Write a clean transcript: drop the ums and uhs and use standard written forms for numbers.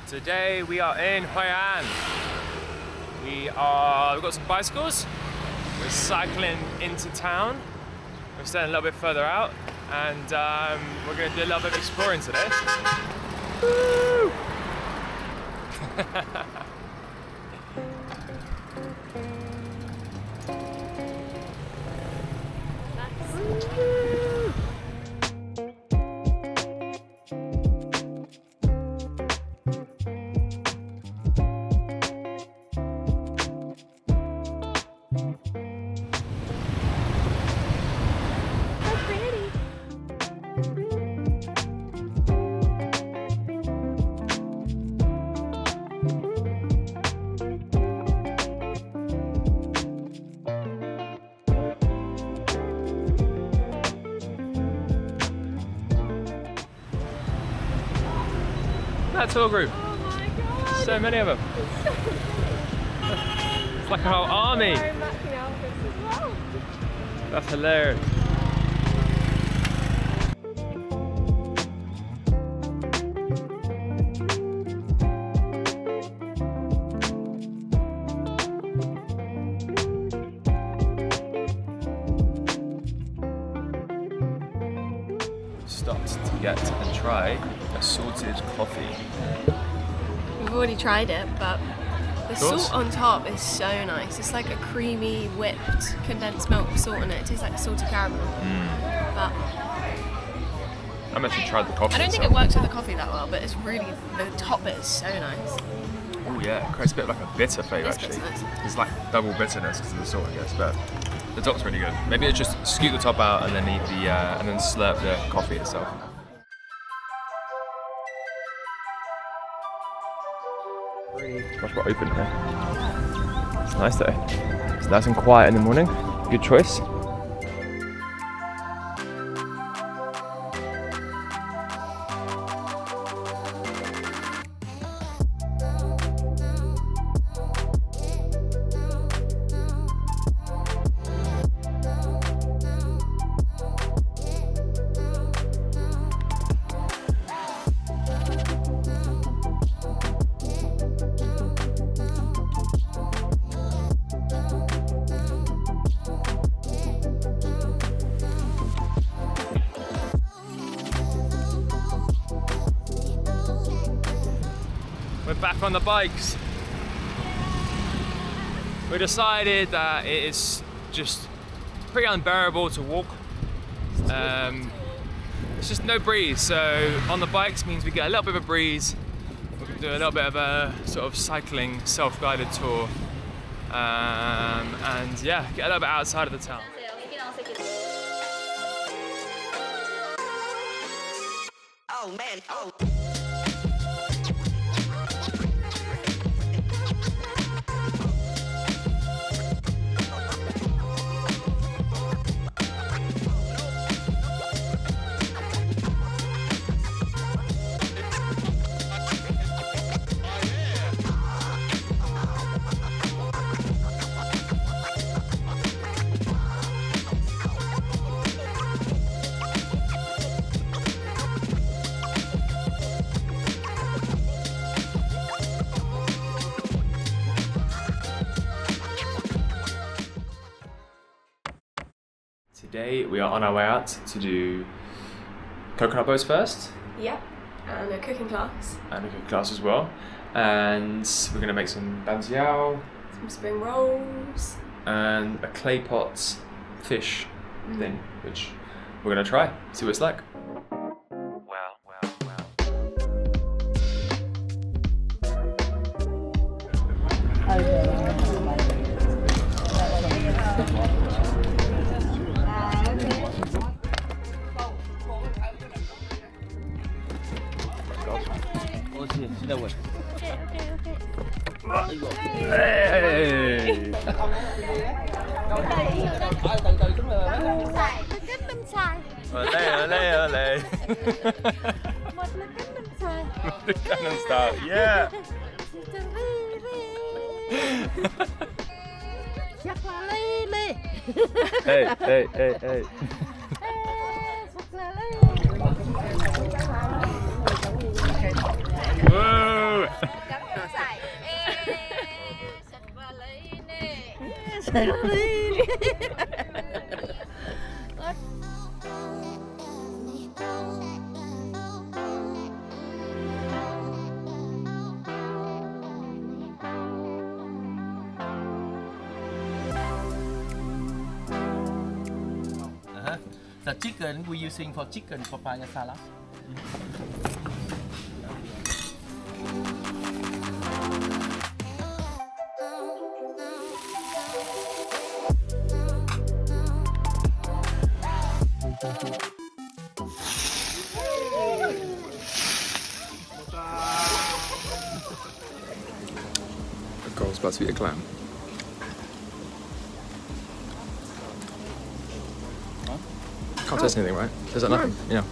Today we are in Hoi An. We've got some bicycles. We're cycling into town. We're staying a little bit further out, and we're going to do a little bit of exploring today. Woo! That tour group. Oh my god! So many of them. It's like a whole army. Wearing matching outfits as well. That's hilarious. Stopped to get and try assorted coffee. We've already tried it, but the salt on top is so nice. It's like a creamy, whipped, condensed milk with salt in it. It tastes like salted caramel. But I've actually tried the coffee. I don't think it works with the coffee that well, but it's really, the top bit is so nice. Oh yeah, it creates a bit of like a bitter flavour actually. Nice. It's like double bitterness because of the salt, I guess, but the top's really good. Maybe it's just scoop the top out and then eat the and then slurp the coffee itself. Gosh, we're open here. It's nice though. It's nice and quiet in the morning. Good choice. We're back on the bikes. We decided that it is just pretty unbearable to walk. It's just no breeze, so on the bikes means we get a little bit of a breeze. We're going to do a little bit of a sort of cycling, self-guided tour. And yeah, get a little bit outside of the town. Oh man, oh. Today we are on our way out to do coconut boats first. Yep, and a cooking class. And a cooking class as well. And we're going to make some banziao. Some spring rolls. And a clay pot fish thing, which we're going to try, see what it's like. Hey! Olé. Gangnam Style, yeah! Hey. Whoa! The chicken we using for chicken papaya salad. Nicole's about to eat a clam. Can't taste anything, right? Is that nothing? Yeah.